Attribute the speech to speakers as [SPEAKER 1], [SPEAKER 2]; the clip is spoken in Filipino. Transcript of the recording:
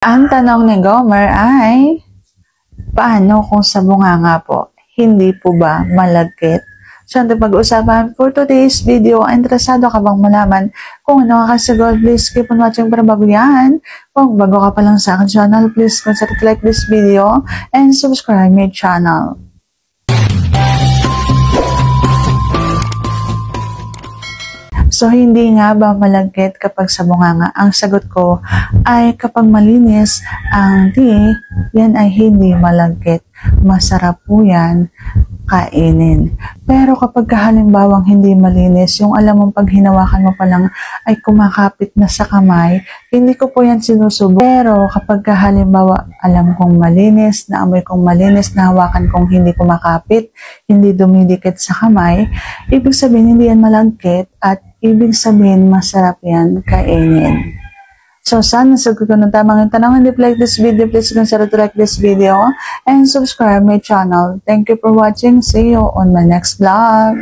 [SPEAKER 1] Ang tanong ni Gomer ay, paano kung sa bunganga po, hindi po ba malagkit? So, ang pag-uusapan for today's video, interesado ka bang malaman kung ano ka kasagot? Please keep on watching para bago yan. Kung bago ka pa lang sa akin channel, please consider to like this video and subscribe my channel. So, hindi nga ba malagkit kapag sa bunganga? Ang sagot ko ay kapag malinis ang tea, yan ay hindi malagkit. Masarap po yan kainin. Pero kapag halimbawang hindi malinis, yung alam mong pag hinawakan mo pa lang ay kumakapit na sa kamay, hindi ko po yan sinusubo. Pero kapag halimbawa alam kong malinis, naamoy kong malinis, nahawakan kong hindi kumakapit, hindi dumidikit sa kamay, ibig sabihin hindi yan malagkit at ibig sabihin masarap yan kainin. So, sana sagot ko ng tamang tanong. If you like this video, please consider to like this video and subscribe my channel. Thank you for watching. See you on my next vlog.